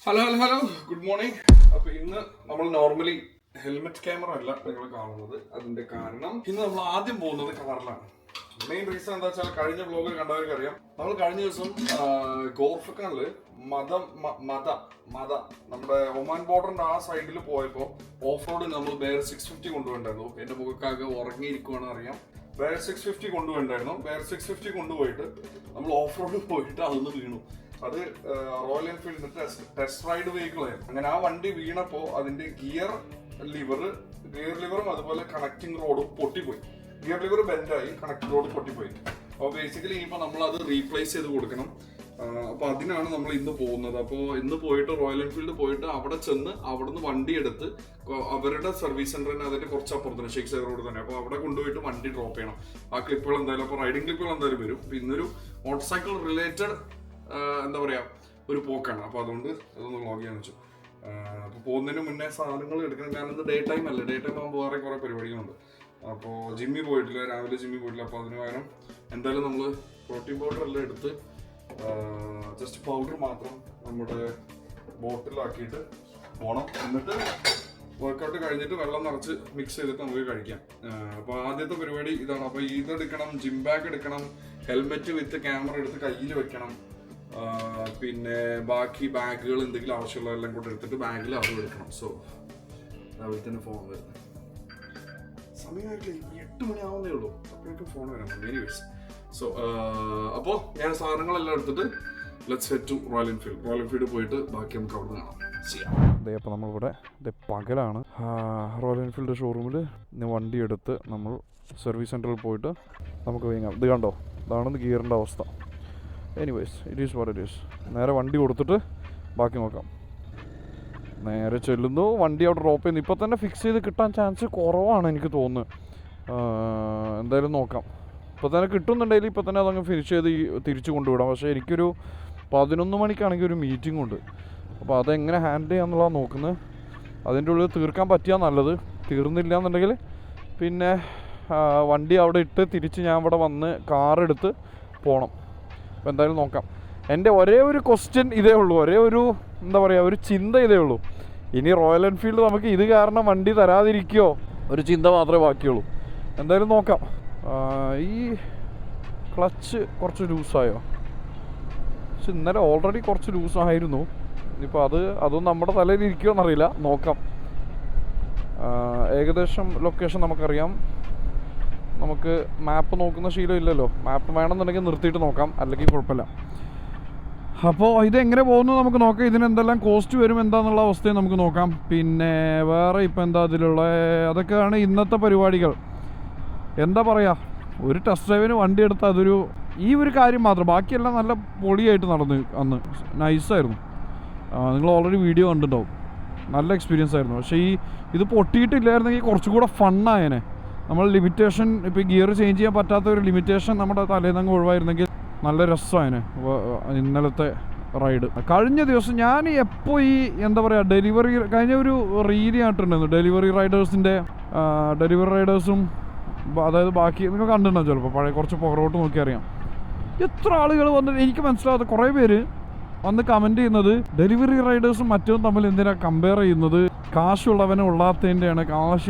Hello good morning. അപ്പൊ ഇന്ന് നമ്മൾ നോർമലി ഹെൽമെറ്റ് ക്യാമറ അല്ല നിങ്ങൾ കാണുന്നത്. അതിന്റെ കാരണം ഇന്ന് നമ്മൾ ആദ്യം പോകുന്നത് കാറിലാണ്. മെയിൻ റീസൺ എന്താ വെച്ചാൽ കഴിഞ്ഞ വ്ലോഗിൽ കണ്ടവർക്ക് അറിയാം, നമ്മൾ കഴിഞ്ഞ ദിവസം ഗോർഫക്കാനില് നമ്മുടെ ഒമാൻ ബോർഡറിന്റെ ആ സൈഡിൽ പോയപ്പോൾ ഓഫ് റോഡ് നമ്മൾ ബെയർ 650 കൊണ്ടുപോയിട്ടുണ്ടായിരുന്നു. എന്റെ മുഖക്കാകെ ഉറങ്ങിയിരിക്കുവാണെന്ന് അറിയാം. ബെയർ 650 കൊണ്ടുപോയിട്ടുണ്ടായിരുന്നു. ബെയർ 650 കൊണ്ടുപോയിട്ട് നമ്മൾ ഓഫ് റോഡ് പോയിട്ട് അതൊന്ന് വീണു. അത് റോയൽ എൻഫീൽഡിന്റെ ടെസ്റ്റ് റൈഡ് വെഹിക്കിൾ ആയിരുന്നു. അങ്ങനെ ആ വണ്ടി വീണപ്പോ അതിന്റെ ഗിയർ ലിവറും അതുപോലെ കണക്ടിങ് റോഡും പൊട്ടിപ്പോയി. ഗിയർ ലിവർ ബെൻഡായി, കണക്ടിങ് റോഡ് പൊട്ടിപ്പോയി. അപ്പോൾ ബേസിക്കലി ഇനിയിപ്പോൾ നമ്മൾ അത് റീപ്ലേസ് ചെയ്ത് കൊടുക്കണം. അപ്പോൾ അതിനാണ് നമ്മൾ ഇന്ന് പോകുന്നത്. അപ്പോൾ ഇന്ന് പോയിട്ട് റോയൽ എൻഫീൽഡ് പോയിട്ട് അവിടെ ചെന്ന് അവിടുന്ന് വണ്ടി എടുത്ത് അവരുടെ സർവീസ് സെന്റർ തന്നെ അതിന്റെ കുറച്ച് അപ്പുറത്തിന് ഷേഖ് സാഗർ റോഡ് തന്നെ. അപ്പോൾ അവിടെ കൊണ്ടുപോയിട്ട് വണ്ടി ഡ്രോപ്പ് ചെയ്യണം. ആ ക്ലിപ്പുകൾ എന്തായാലും അപ്പോൾ റൈഡിംഗ് ക്ലിപ്പുകൾ എന്തായാലും വരും. അപ്പോൾ ഇന്നൊരു മോട്ടോർ സൈക്കിൾ റിലേറ്റഡ് എന്താ പറയാ ഒരു പോക്കാണ്. അപ്പോൾ അതുകൊണ്ട് അതൊന്ന് വ്ളോഗ് ചെയ്യാന്ന് വെച്ചു. അപ്പോൾ പോകുന്നതിന് മുന്നേ സാധനങ്ങൾ എടുക്കണം. കാരണം ഇന്ന് ഡേ ടൈം അല്ല. ഡേ ടൈം ആകുമ്പോൾ വേറെ കുറേ പരിപാടികളുണ്ട്. അപ്പോൾ ജിമ്മിൽ പോയിട്ടില്ല, രാവിലെ ജിമ്മിൽ പോയിട്ടില്ല. അപ്പോൾ അതിന് പകരം എന്തായാലും നമ്മൾ പ്രോട്ടീൻ പൗഡർ എല്ലാം എടുത്ത് ജസ്റ്റ് പൗഡർ മാത്രം നമ്മുടെ ബോട്ടിലാക്കിയിട്ട് പോകണം. എന്നിട്ട് വർക്കൗട്ട് കഴിഞ്ഞിട്ട് വെള്ളം നിറച്ച് മിക്സ് ചെയ്തിട്ട് നമുക്ക് കഴിക്കാം. അപ്പോൾ ആദ്യത്തെ പരിപാടി ഇതാണ്. അപ്പോൾ ഇതെടുക്കണം, ജിം ബാഗ് എടുക്കണം, ഹെൽമെറ്റ് വിത്ത് ക്യാമറ എടുത്ത് കയ്യിൽ വെക്കണം. പിന്നെ ബാക്കി ബാഗുകൾ എന്തെങ്കിലും ആവശ്യമുള്ളതെല്ലാം കൂടെ എടുത്തിട്ട് ബാഗിൽ അതും എടുക്കണം. സോ രാവിലെ തന്നെ ഫോൺ വരുന്നത് സമയമായിട്ടില്ല, 8 മണിയാവുന്നേ ഉള്ളൂ. അപ്പോഴേക്കും ഫോൺ വരാം. എനിവേസ് സോ അപ്പോൾ ഞാൻ സാധനങ്ങളെല്ലാം എടുത്തിട്ട് let's head to Royal Enfield പോയിട്ട് ബാക്കി നമുക്ക് അവിടെ നിന്ന് കാണാം. അതെ, അപ്പോൾ നമ്മളിവിടെ പകലാണ് റോയൽ എൻഫീൽഡ് ഷോറൂമിൽ വണ്ടി എടുത്ത് നമ്മൾ സർവീസ് സെൻറ്ററിൽ പോയിട്ട് നമുക്ക് വേങ്ങാം. ഇത് കണ്ടോ, ഇതാണ് ഗിയറിൻ്റെ അവസ്ഥ. Anyways it is what it is. നേരെ വണ്ടി കൊടുത്തിട്ട് ബാക്കി നോക്കാം. നേരെ ചെല്ലുന്നു, വണ്ടി അവിടെ ഡ്രോപ്പ് ചെയ്യുന്നു. ഇപ്പോൾ തന്നെ ഫിക്സ് ചെയ്ത് കിട്ടാൻ ചാൻസ് കുറവാണ് എനിക്ക് തോന്നുന്നത്. എന്തായാലും നോക്കാം. ഇപ്പോൾ തന്നെ കിട്ടുന്നുണ്ടെങ്കിൽ ഇപ്പോൾ തന്നെ അതങ്ങ് ഫിനിഷ് ചെയ്ത് തിരിച്ചു കൊണ്ടുവിടാം. പക്ഷേ എനിക്കൊരു 11 മണിക്കാണെങ്കിൽ ഒരു മീറ്റിംഗ് ഉണ്ട്. അപ്പോൾ അതെങ്ങനെ ഹാൻഡിൽ ചെയ്യാമെന്നുള്ളതാണ് നോക്കുന്നത്. അതിൻ്റെ ഉള്ളിൽ തീർക്കാൻ പറ്റിയാൽ നല്ലത്. തീർന്നില്ല എന്നുണ്ടെങ്കിൽ പിന്നെ വണ്ടി അവിടെ ഇട്ട് തിരിച്ച് ഞാൻ ഇവിടെ വന്ന് കാറെടുത്ത് പോകണം. അപ്പോൾ എന്തായാലും നോക്കാം. എൻ്റെ ഒരേ ഒരു ക്വസ്റ്റ്യൻ ഇതേ ഉള്ളൂ, ഒരേ ഒരു എന്താ പറയുക ഒരു ചിന്ത ഇതേ ഉള്ളൂ. ഇനി റോയൽ എൻഫീൽഡ് നമുക്ക് ഇത് കാരണം വണ്ടി തരാതിരിക്കുകയോ ഒരു ചിന്ത മാത്രമേ ബാക്കിയുള്ളൂ. എന്തായാലും നോക്കാം. ഈ ക്ലച്ച് കുറച്ച് ലൂസായോ? പക്ഷെ ഇന്നലെ ഓൾറെഡി കുറച്ച് ലൂസായിരുന്നു. ഇനിയിപ്പോൾ അതും നമ്മുടെ തലയിൽ ഇരിക്കുമോ എന്നറിയില്ല, നോക്കാം. ഏകദേശം ലൊക്കേഷൻ നമുക്കറിയാം. നമുക്ക് മാപ്പ് നോക്കുന്ന ശീലം ഇല്ലല്ലോ. മാപ്പ് വേണമെന്നുണ്ടെങ്കിൽ നിർത്തിയിട്ട് നോക്കാം, അല്ലെങ്കിൽ കുഴപ്പമില്ല. അപ്പോൾ ഇതെങ്ങനെ പോകുന്നു നമുക്ക് നോക്കാം. ഇതിനെന്തെല്ലാം കോസ്റ്റ് വരും എന്താണെന്നുള്ള അവസ്ഥയും നമുക്ക് നോക്കാം. പിന്നെ വേറെ ഇപ്പോൾ എന്താ അതിലുള്ള അതൊക്കെയാണ് ഇന്നത്തെ പരിപാടികൾ. എന്താ പറയുക, ഒരു ടെസ്റ്റ് ഡ്രൈവിന് വണ്ടി എടുത്താൽ അതൊരു ഈ ഒരു കാര്യം മാത്രം, ബാക്കിയെല്ലാം നല്ല പൊളിയായിട്ട് നടന്നു. അന്ന് നൈസായിരുന്നു. നിങ്ങൾ ഓൾറെഡി വീഡിയോ കണ്ടിട്ടുണ്ടാവും. നല്ല എക്സ്പീരിയൻസ് ആയിരുന്നു. പക്ഷേ ഇത് പൊട്ടിയിട്ടില്ലായിരുന്നെങ്കിൽ കുറച്ചുകൂടെ ഫണ്ണായേനെ. നമ്മൾ ലിമിറ്റേഷൻ ഇപ്പോൾ ഗിയർ ചേഞ്ച് ചെയ്യാൻ പറ്റാത്ത ഒരു ലിമിറ്റേഷൻ നമ്മുടെ തലേന്നങ്ങ് ഒഴിവായിരുന്നെങ്കിൽ നല്ല രസമായേനെ ഇന്നലത്തെ റൈഡ്. കഴിഞ്ഞ ദിവസം ഞാൻ എപ്പോൾ എന്താ പറയുക കഴിഞ്ഞ ഒരു റീൽ ആയിട്ടുണ്ടായിരുന്നു ഡെലിവറി റൈഡേഴ്സും അതായത് ബാക്കി നിങ്ങൾ കണ്ടിട്ടുണ്ടാവും ചിലപ്പോൾ പഴയ കുറച്ച് പുറകോട്ട് നോക്കി അറിയാം. എത്ര ആളുകൾ വന്നിട്ട് എനിക്ക് മനസ്സിലാവാത്ത കുറേ പേര് വന്ന് കമൻറ്റ് ചെയ്യുന്നത് ഡെലിവറി റൈഡേഴ്സും മറ്റും തമ്മിൽ എന്തിനാണ് കമ്പയർ ചെയ്യുന്നത്, കാശുള്ളവനെ ഉള്ളാത്തതിൻ്റെയാണ്, കാശ്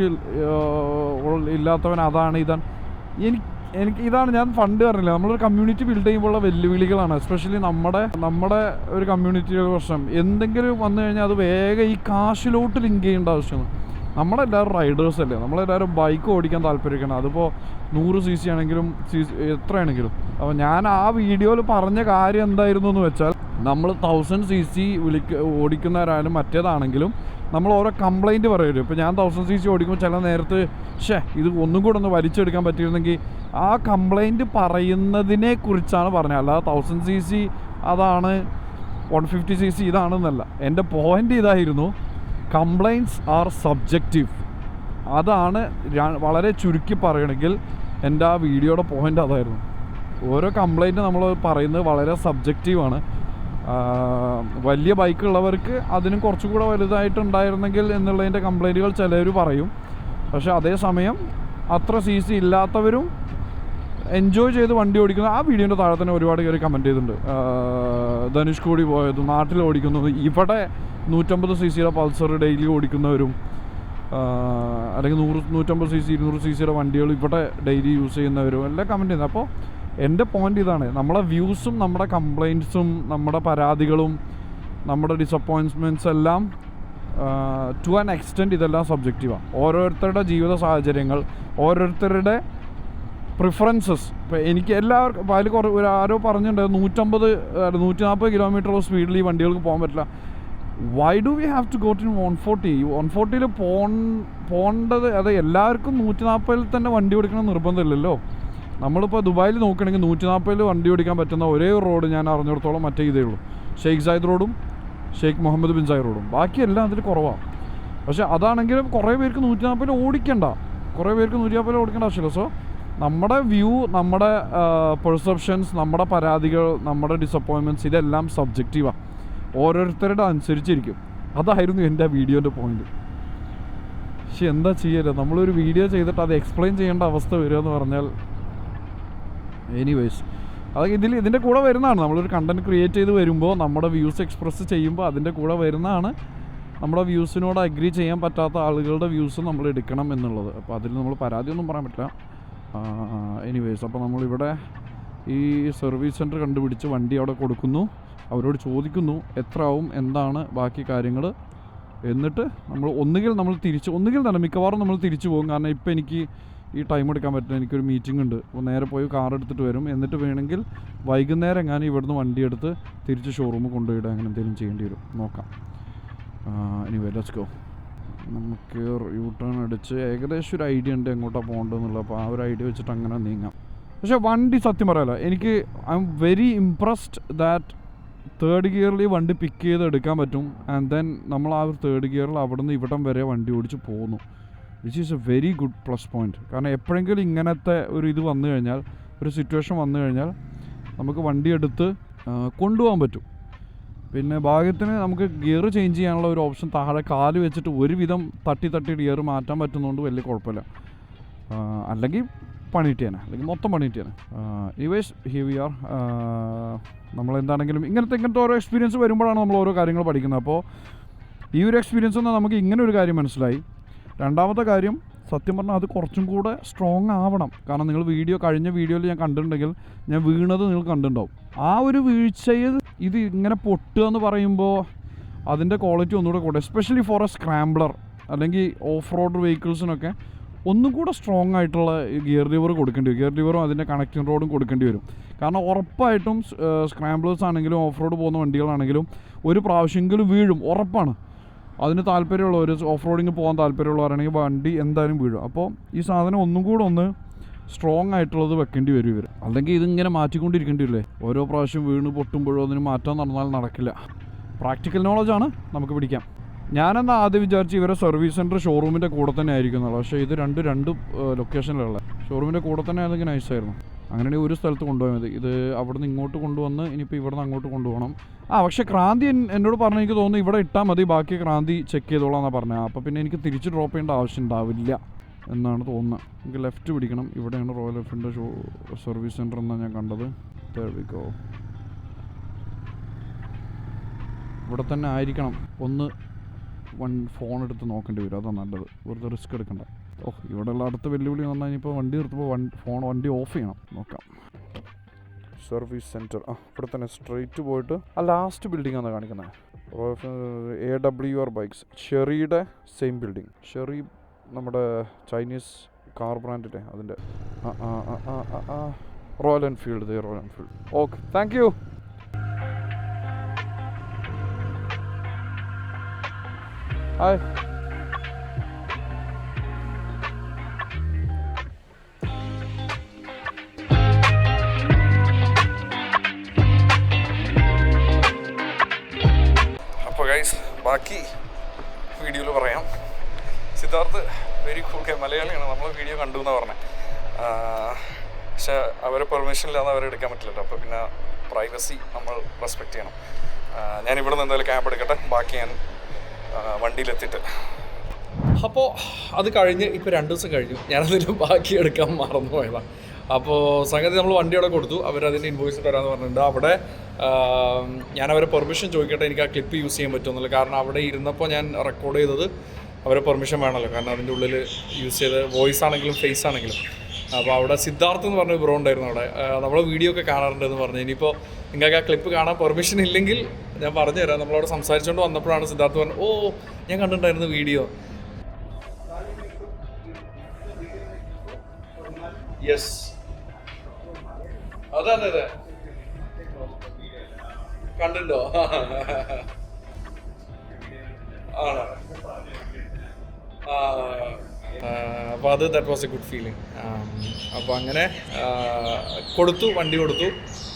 ഇല്ലാത്തവൻ അതാണ് ഇതാണ്. എനിക്ക് ഇതാണ് ഞാൻ ഫണ്ട് പറഞ്ഞില്ല, നമ്മളൊരു കമ്മ്യൂണിറ്റി ബിൽഡ് ചെയ്യുമ്പോഴുള്ള വെല്ലുവിളികളാണ്. എസ്പെഷ്യലി നമ്മുടെ ഒരു കമ്മ്യൂണിറ്റിയുടെ പ്രശ്നം. എന്തെങ്കിലും വന്നു കഴിഞ്ഞാൽ അത് വേഗം ഈ കാശിലോട്ട് ലിങ്ക് ചെയ്യേണ്ട ആവശ്യമാണ്. നമ്മളെല്ലാവരും റൈഡേഴ്സ് അല്ലേ, നമ്മളെല്ലാവരും ബൈക്ക് ഓടിക്കാൻ താല്പര്യമാണ്. അതിപ്പോൾ 100 cc ആണെങ്കിലും എത്രയാണെങ്കിലും. അപ്പോൾ ഞാൻ ആ വീഡിയോയിൽ പറഞ്ഞ കാര്യം എന്തായിരുന്നു എന്ന് വെച്ചാൽ, നമ്മൾ 1000 cc ഓടിക്കുന്നവരായാലും മറ്റേതാണെങ്കിലും നമ്മൾ ഓരോ കംപ്ലൈൻറ്റ് പറയുമല്ലോ. ഇപ്പോൾ ഞാൻ 1000 cc ഓടിക്കുമ്പോൾ ചില നേരത്ത് ഇത് ഒന്നും കൂടെ ഒന്ന് വലിച്ചെടുക്കാൻ പറ്റിയിരുന്നെങ്കിൽ ആ കംപ്ലൈൻറ്റ് പറയുന്നതിനെ കുറിച്ചാണ് പറഞ്ഞത്. അല്ലാതെ 1000 cc അതാണ് 150 cc ഇതാണെന്നല്ല. എൻ്റെ പോയിൻ്റ് ഇതായിരുന്നു, കംപ്ലൈൻറ്റ്സ് ആർ സബ്ജക്റ്റീവ്. അതാണ് വളരെ ചുരുക്കി പറയണമെങ്കിൽ എൻ്റെ ആ വീഡിയോയുടെ പോയിൻ്റ് അതായിരുന്നു. ഓരോ കംപ്ലൈൻറ്റ് നമ്മൾ പറയുന്നത് വളരെ സബ്ജക്റ്റീവാണ്. വലിയ ബൈക്കുള്ളവർക്ക് അതിനും കുറച്ചുകൂടെ വലുതായിട്ടുണ്ടായിരുന്നെങ്കിൽ എന്നുള്ളതിൻ്റെ കംപ്ലൈൻറ്റുകൾ ചിലർ പറയും. പക്ഷേ അതേസമയം അത്ര CC ഇല്ലാത്തവരും എൻജോയ് ചെയ്ത് വണ്ടി ഓടിക്കുന്ന ആ വീഡിയോൻ്റെ താഴെ തന്നെ ഒരുപാട് പേര് കമൻറ്റ് ചെയ്തിട്ടുണ്ട്. ധനുഷ്കോടി പോയത്, നാട്ടിൽ ഓടിക്കുന്നത്, ഇവിടെ 150 cc പൾസർ ഡെയിലി ഓടിക്കുന്നവരും അല്ലെങ്കിൽ 150 cc 200 cc വണ്ടികൾ ഇവിടെ ഡെയിലി യൂസ് ചെയ്യുന്നവരും എല്ലാം കമൻറ്റ് ചെയ്യുന്നത്. അപ്പോൾ എൻ്റെ പോയിൻ്റ് ഇതാണ്, നമ്മളെ വ്യൂസും നമ്മുടെ കംപ്ലയിൻറ്റ്സും നമ്മുടെ പരാതികളും നമ്മുടെ ഡിസപ്പോയിൻറ്റ്മെൻറ്റ്സ് എല്ലാം ടു ആൻ എക്സ്റ്റെൻറ്റ് ഇതെല്ലാം സബ്ജക്റ്റീവാണ്. ഓരോരുത്തരുടെ ജീവിത സാഹചര്യങ്ങൾ, ഓരോരുത്തരുടെ പ്രിഫറൻസസ്. ഇപ്പോൾ എനിക്ക് എല്ലാവർക്കും അതിൽ ആരോ പറഞ്ഞിട്ടുണ്ട് 140 കിലോമീറ്റർ സ്പീഡിൽ ഈ വണ്ടികൾക്ക് പോകാൻ പറ്റില്ല. Why do we have to go to 140? 140 പോകേണ്ടത് അത് എല്ലാവർക്കും 140 തന്നെ വണ്ടി ഓടിക്കണം നിർബന്ധമില്ലല്ലോ. നമ്മളിപ്പോൾ ദുബായിൽ നോക്കുകയാണെങ്കിൽ 140 വണ്ടി ഓടിക്കാൻ പറ്റുന്ന ഒരേ റോഡ് ഞാൻ അറിഞ്ഞിടത്തോളം മറ്റേ ഇതേ ഉള്ളൂ, ഷെയ്ഖ് സായിദ് റോഡും ഷെയ്ഖ് മുഹമ്മദ് ബിൻ സായിദ് റോഡും. ബാക്കിയെല്ലാം അതിൽ കുറവാണ്. പക്ഷേ അതാണെങ്കിലും കുറേ പേർക്ക് 140 ഓടിക്കണ്ട, കുറേ പേർക്ക് 140 ഓടിക്കേണ്ട ആവശ്യമില്ല. സോ നമ്മുടെ വ്യൂ, നമ്മുടെ പെർസെപ്ഷൻസ്, നമ്മുടെ പരാതികൾ, നമ്മുടെ ഡിസപ്പോയിൻമെൻറ്റ്സ് ഇതെല്ലാം സബ്ജക്റ്റീവാണ്, ഓരോരുത്തരുടെ അനുസരിച്ചിരിക്കും. അതായിരുന്നു എൻ്റെ വീഡിയോൻ്റെ പോയിന്റ്. പക്ഷെ എന്താ ചെയ്യരുത്, നമ്മളൊരു വീഡിയോ ചെയ്തിട്ട് അത് എക്സ്പ്ലെയിൻ ചെയ്യേണ്ട അവസ്ഥ വരിക എന്ന് പറഞ്ഞാൽ എനിവേസ് അതൊക്കെ ഇതിൻ്റെ കൂടെ വരുന്നതാണ്. നമ്മളൊരു കണ്ടൻറ്റ് ക്രിയേറ്റ് ചെയ്ത് വരുമ്പോൾ നമ്മുടെ വ്യൂസ് എക്സ്പ്രസ് ചെയ്യുമ്പോൾ അതിൻ്റെ കൂടെ വരുന്നതാണ് നമ്മുടെ വ്യൂസിനോട് അഗ്രി ചെയ്യാൻ പറ്റാത്ത ആളുകളുടെ വ്യൂസ് നമ്മൾ എടുക്കണം എന്നുള്ളത്. അപ്പോൾ അതിൽ നമ്മൾ പരാതിയൊന്നും പറയാൻ പറ്റില്ല. എനിവേസ് അപ്പോൾ നമ്മളിവിടെ ഈ സർവീസ് സെൻറ്റർ കണ്ടുപിടിച്ച് വണ്ടി അവിടെ കൊടുക്കുന്നു, അവരോട് ചോദിക്കുന്നു എത്ര ആവും, എന്താണ് ബാക്കി കാര്യങ്ങൾ. എന്നിട്ട് നമ്മൾ ഒന്നുകിൽ തന്നെ മിക്കവാറും നമ്മൾ തിരിച്ചു പോകും. കാരണം ഇപ്പോൾ എനിക്ക് ഈ ടൈം എടുക്കാൻ പറ്റില്ല, എനിക്കൊരു മീറ്റിംഗ് ഉണ്ട്. അപ്പോൾ നേരെ പോയി കാർ എടുത്തിട്ട് വരും. എന്നിട്ട് വേണമെങ്കിൽ വൈകുന്നേരം എങ്ങാനും ഇവിടുന്ന് വണ്ടി എടുത്ത് തിരിച്ച് ഷോറൂമിൽ കൊണ്ടുപോയിടുക, അങ്ങനെ എന്തെങ്കിലും ചെയ്യേണ്ടി വരും, നോക്കാം. Anyway let's go. നമുക്ക് യൂ ടേൺ അടിച്ച് ഏകദേശം ഒരു ഐഡിയ ഉണ്ട് എങ്ങോട്ടാണ് പോകേണ്ടതെന്നുള്ളത്. അപ്പോൾ ആ ഒരു ഐഡിയ വെച്ചിട്ട് അങ്ങനെ നീങ്ങാം. പക്ഷേ വണ്ടി സത്യം പറയാമല്ലോ, എനിക്ക് I am very impressed that 3rd ഗിയറിൽ ഈ വണ്ടി പിക്ക് ചെയ്ത് എടുക്കാൻ പറ്റും. ആൻഡ് ദെൻ നമ്മൾ ആ ഒരു 3rd ഗിയറിൽ അവിടെ നിന്ന് ഇവിടം വരെ വണ്ടി ഓടിച്ച് പോകുന്നു. Which is A very good plus point. കാരണം എപ്പോഴെങ്കിലും ഇങ്ങനത്തെ ഒരു ഇത് വന്നു കഴിഞ്ഞാൽ, ഒരു സിറ്റുവേഷൻ വന്നു കഴിഞ്ഞാൽ നമുക്ക് വണ്ടി എടുത്ത് കൊണ്ടുപോകാൻ പറ്റും. പിന്നെ ഭാഗ്യത്തിന് നമുക്ക് ഗിയർ ചേഞ്ച് ചെയ്യാനുള്ള ഒരു ഓപ്ഷൻ താഴെ കാല് വെച്ചിട്ട് ഒരുവിധം തട്ടി ഗിയർ മാറ്റാൻ പറ്റുന്നതുകൊണ്ട് വലിയ കുഴപ്പമില്ല. അല്ലെങ്കിൽ പണിയിട്ടേനെ, അല്ലെങ്കിൽ മൊത്തം പണിയിട്ടേനെ. Anyways here we are. നമ്മളെന്താണെങ്കിലും ഇങ്ങനത്തെ ഓരോ എക്സ്പീരിയൻസ് വരുമ്പോഴാണ് നമ്മൾ ഓരോ കാര്യങ്ങൾ പഠിക്കുന്നത്. അപ്പോൾ ഈ ഒരു എക്സ്പീരിയൻസ് നിന്ന് നമുക്ക് ഇങ്ങനെ ഒരു കാര്യം മനസ്സിലായി. രണ്ടാമത്തെ കാര്യം, സത്യം പറഞ്ഞാൽ അത് കുറച്ചും കൂടെ സ്ട്രോങ് ആവണം. കാരണം നിങ്ങൾ കഴിഞ്ഞ വീഡിയോയിൽ ഞാൻ കണ്ടിട്ടുണ്ടെങ്കിൽ ഞാൻ വീണത് നിങ്ങൾ കണ്ടിട്ടുണ്ടാവും. ആ ഒരു വീഴ്ചയിൽ ഇത് ഇങ്ങനെ പൊട്ടുക എന്ന് പറയുമ്പോൾ അതിൻ്റെ ക്വാളിറ്റി ഒന്നുകൂടെ കൂടെ, എസ്പെഷ്യലി ഫോർ എ സ്ക്രാംബ്ലർ അല്ലെങ്കിൽ ഓഫ് റോഡ് വെഹിക്കിൾസിനൊക്കെ ഒന്നും കൂടെ സ്ട്രോങ് ആയിട്ടുള്ള ഗിയർ ലിവർ കൊടുക്കേണ്ടി വരും. ഗിയർ ലിവറും അതിൻ്റെ കണക്റ്റിംഗ് റോഡും കൊടുക്കേണ്ടി വരും. കാരണം ഉറപ്പായിട്ടും സ്ക്രാംബ്ലേഴ്സ് ആണെങ്കിലും ഓഫ് റോഡ് പോകുന്ന വണ്ടികളാണെങ്കിലും ഒരു പ്രാവശ്യമെങ്കിലും വീഴും, ഉറപ്പാണ്. അതിന് താല്പര്യമുള്ളവർ, ഓഫ് റോഡിങ് പോകാൻ താല്പര്യമുള്ളവരാണെങ്കിൽ വണ്ടി എന്തായാലും വീഴും. അപ്പോൾ ഈ സാധനം ഒന്നും കൂടെ ഒന്ന് സ്ട്രോങ് ആയിട്ടുള്ളത് വെക്കേണ്ടി വരും ഇവർ. അല്ലെങ്കിൽ ഇതിങ്ങനെ മാറ്റിക്കൊണ്ടിരിക്കേണ്ടി വരില്ലേ, ഓരോ പ്രാവശ്യം വീണ് പൊട്ടുമ്പോഴോ അതിന് മാറ്റാൻ നടന്നാൽ നടക്കില്ല. പ്രാക്ടിക്കൽ നോളജാണ്, നമുക്ക് പിടിക്കാം. ഞാനെന്നാൽ ആദ്യം വിചാരിച്ച് ഇവരെ സർവീസ് സെൻറ്റർ ഷോറൂമിൻ്റെ കൂടെ തന്നെ ആയിരിക്കുന്നുള്ളൂ. പക്ഷേ ഇത് രണ്ട് ലൊക്കേഷനിലുള്ള ഷോറൂമിൻ്റെ കൂടെ തന്നെ ആണെങ്കിൽ നൈസായിരുന്നു. അങ്ങനെയാണെങ്കിൽ ഒരു സ്ഥലത്ത് കൊണ്ടുപോയാൽ മതി. ഇത് അവിടെ നിന്ന് ഇങ്ങോട്ട് കൊണ്ടുവന്ന് ഇനിയിപ്പോൾ ഇവിടെ നിന്ന് അങ്ങോട്ട് കൊണ്ടുപോകണം. പക്ഷേ ക്രാന്തി എന്നോട് പറഞ്ഞ് എനിക്ക് തോന്നുന്നു ഇവിടെ ഇട്ടാൽ മതി, ബാക്കി ക്രാന്തി ചെക്ക് ചെയ്തോളാം എന്നാണ് പറഞ്ഞത്. അപ്പോൾ പിന്നെ എനിക്ക് തിരിച്ച് ഡ്രോപ്പ് ചെയ്യേണ്ട ആവശ്യം ഉണ്ടാവില്ല എന്നാണ് തോന്നുന്നത്. എനിക്ക് ലെഫ്റ്റ് പിടിക്കണം. ഇവിടെയാണ് റോയൽ എൻഫീൽഡ് സർവീസ് സെൻറ്റർ എന്നാണ് ഞാൻ കണ്ടത്. ഇവിടെ തന്നെ ആയിരിക്കണം. ഒന്ന് ഫോൺ എടുത്ത് നോക്കേണ്ടി വരും, അതാണ് നല്ലത്. വെറുതെ റിസ്ക് എടുക്കണ്ട. ഇവിടെയുള്ള അടുത്ത വെല്ലുവിളി എന്ന് പറഞ്ഞാൽ ഇനിയിപ്പോൾ വണ്ടി നിർത്തുമ്പോൾ വണ്ടി ഓഫ് ചെയ്യണം. നോക്കാം. സർവീസ് സെൻറ്റർ ഇവിടെ തന്നെ സ്ട്രെയിറ്റ് പോയിട്ട് ലാസ്റ്റ് ബിൽഡിംഗ് ആണ് കാണിക്കുന്നത്. AWR ബൈക്സ്, ഷെറിയുടെ സെയിം ബിൽഡിംഗ്. ഷെറി നമ്മുടെ ചൈനീസ് കാർ ബ്രാൻഡിൻ്റെ അതിൻ്റെ Royal Enfield. Okay, thank you. Hi. അപ്പോൾ ഗൈസ്, ബാക്കി വീഡിയോയിൽ പറയാം. സിദ്ധാർത്ഥ് വെരി കൂൾ മലയാളിയാണ്. നമ്മൾ വീഡിയോ കണ്ടു എന്നാണ് പറഞ്ഞത്. പക്ഷേ അവരെ പെർമിഷൻ ഇല്ലാതെ അവരെ എടുക്കാൻ പറ്റില്ലല്ലോ. അപ്പോൾ പിന്നെ പ്രൈവസി നമ്മൾ റെസ്പെക്റ്റ് ചെയ്യണം. ഞാനിവിടെ നിന്ന് എന്തായാലും ക്യാബ് എടുക്കട്ടെ, ബാക്കി ഞാൻ വണ്ടിയിലെത്തിയിട്ട്. അപ്പോൾ അത് കഴിഞ്ഞ് ഇപ്പോൾ 2 ദിവസം കഴിഞ്ഞു. ഞാനതിൽ ബാക്കി എടുക്കാൻ മറന്നു പോയതാണ്. അപ്പോൾ സംഗതി നമ്മൾ വണ്ടി അവിടെ കൊടുത്തു, അവരതിൻ്റെ ഇൻവോയ്സ് തരാമെന്ന് പറഞ്ഞിട്ടുണ്ട്. അവിടെ ഞാൻ അവരെ പെർമിഷൻ ചോദിക്കട്ടെ എനിക്ക് ആ ക്ലിപ്പ് യൂസ് ചെയ്യാൻ പറ്റുമെന്നില്ല. കാരണം അവിടെ ഇരുന്നപ്പോൾ ഞാൻ റെക്കോർഡ് ചെയ്തത് അവരെ പെർമിഷൻ വേണമല്ലോ, കാരണം അതിൻ്റെ ഉള്ളിൽ യൂസ് ചെയ്ത് വോയിസ് ആണെങ്കിലും ഫേസ് ആണെങ്കിലും. അപ്പോൾ അവിടെ സിദ്ധാർത്ഥ് എന്ന് പറഞ്ഞ ബ്രോ ഉണ്ടായിരുന്നു അവിടെ, നമ്മളെ വീഡിയോ ഒക്കെ കാണാറുണ്ടെന്ന് പറഞ്ഞു. ഇനിയിപ്പോൾ നിങ്ങൾക്ക് ആ ക്ലിപ്പ് കാണാൻ പെർമിഷൻ ഇല്ലെങ്കിൽ ഞാൻ പറഞ്ഞുതരാം. നമ്മളവിടെ സംസാരിച്ചുകൊണ്ട് വന്നപ്പോഴാണ് സിദ്ധാർത്ഥ് പറഞ്ഞു, ഓ ഞാൻ കണ്ടിട്ടുണ്ടായിരുന്നു വീഡിയോ. യെസ്, അതെ അതെ അതെ, കണ്ടിട്ടോ? ആണോ? അപ്പോൾ അത് that was A good feeling. അപ്പോൾ അങ്ങനെ കൊടുത്തു, വണ്ടി കൊടുത്തു,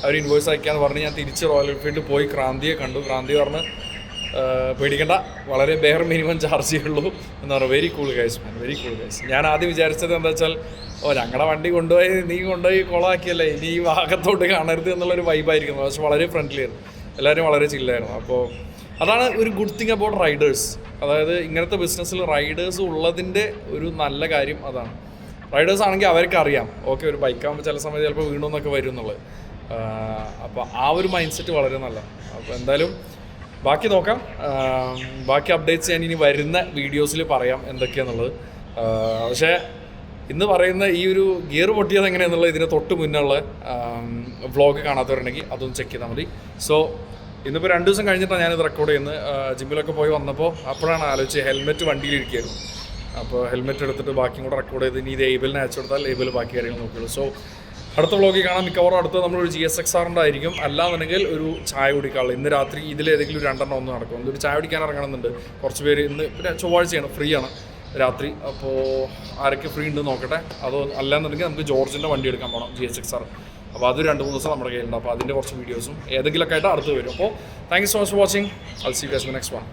അവർ ഇൻവോയ്സ് അയക്കാന്ന് പറഞ്ഞ് ഞാൻ തിരിച്ച് റോയൽ എൻഫീൽഡ് പോയി ക്രാന്തിയെ കണ്ടു. ക്രാന്തി പറഞ്ഞ് പേടിക്കണ്ട, വളരെ ബെയർ മിനിമം ചാർജ് ചെയ്യുള്ളൂ എന്ന് പറഞ്ഞു. വെരി കൂൾ ഗൈസ് മാൻ, വെരി കൂൾ ഗൈസ്. ഞാൻ ആദ്യം വിചാരിച്ചത് എന്താ വെച്ചാൽ, ഓ ഞങ്ങളുടെ വണ്ടി കൊണ്ടുപോയി നീ കൊണ്ടുപോയി കുളമാക്കിയല്ലേ, ഇനി ഈ ഭാഗത്തോട്ട് കാണരുത് എന്നുള്ളൊരു വൈബായിരിക്കുന്നു. പക്ഷെ വളരെ ഫ്രണ്ട്ലി ആയിരുന്നു, എല്ലാവരും വളരെ ചില്ലായിരുന്നു. അപ്പോൾ അതാണ് ഒരു ഗുഡ് തിങ് അബൌട്ട് റൈഡേഴ്സ്. അതായത് ഇങ്ങനത്തെ ബിസിനസ്സിൽ റൈഡേഴ്സ് ഉള്ളതിൻ്റെ ഒരു നല്ല കാര്യം അതാണ്. റൈഡേഴ്സ് ആണെങ്കിൽ അവർക്ക് അറിയാം, ഓക്കെ ഒരു ബൈക്കാകുമ്പോൾ ചില സമയത്ത് ചിലപ്പോൾ വീണെന്നൊക്കെ വരും എന്നുള്ളത്. അപ്പോൾ ആ ഒരു മൈൻഡ് സെറ്റ് വളരെ നല്ലതാണ്. അപ്പോൾ എന്തായാലും ബാക്കി നോക്കാം, ബാക്കി അപ്ഡേറ്റ്സ് ഞാൻ ഇനി വരുന്ന വീഡിയോസിൽ പറയാം എന്തൊക്കെയാണെന്നുള്ളത്. പക്ഷേ ഇന്ന് പറയുന്ന ഈ ഒരു ഗിയർ പൊട്ടിയത് എങ്ങനെയാണെന്നുള്ളത് ഇതിന് തൊട്ട് മുന്നുള്ള വ്ളോഗ് കാണാത്തവരുണ്ടെങ്കിൽ അതൊന്ന് ചെക്ക് ചെയ്താൽ മതി. സോ ഇന്നിപ്പോൾ 2 ദിവസം കഴിഞ്ഞിട്ടാണ് ഞാനിത് റെക്കോർഡ് ചെയ്യുന്നത്. ജിമ്മിലൊക്കെ പോയി വന്നപ്പോൾ അപ്പോഴാണ് ആലോചിച്ച് ഹെൽമെറ്റ് വണ്ടിയിലിരിക്കുകയായിരുന്നു. അപ്പോൾ ഹെൽമെറ്റ് എടുത്തിട്ട് ബാക്കിയും കൂടെ റെക്കോർഡ് ചെയ്ത് ഇനി ഇത് ഏബിളിനെ അയച്ചു കൊടുത്താൽ ഏബിൾ ബാക്കി കാര്യങ്ങൾ നോക്കിയുള്ളൂ. സോ അടുത്ത വ്ളോഗിൽ കാണാം. മിക്കവാറും അടുത്ത് നമ്മളൊരു GSX-R ആയിരിക്കും, അല്ലാന്നുണ്ടെങ്കിൽ ഒരു ചായ കുടിക്കാനുള്ള. ഇന്ന് രാത്രി ഇതിലേതെങ്കിലും 2 ഒന്ന് നടക്കും. ഒരു ചായ കുടിക്കാൻ ഇറങ്ങണമെന്നുണ്ട് കുറച്ച് പേര്. ഇന്ന് പിന്നെ ചൊവ്വാഴ്ചയാണ്, ഫ്രീ ആണ് രാത്രി. അപ്പോൾ ആരൊക്കെ ഫ്രീ ഉണ്ട് നോക്കട്ടെ. അതോ അല്ലാന്നുണ്ടെങ്കിൽ നമുക്ക് ജോർജിൻ്റെ വണ്ടി എടുക്കാൻ പോകണം, GSX-R. അപ്പോൾ അത് 2-3 ദിവസം നമ്മുടെ കയ്യിലുണ്ട്. അപ്പോൾ അതിൻ്റെ കുറച്ച് വീഡിയോസും ഏതെങ്കിലുമൊക്കെ ആയിട്ട് അടുത്ത് വരും. അപ്പോൾ thank you so much for watching. I will see you guys in the next one.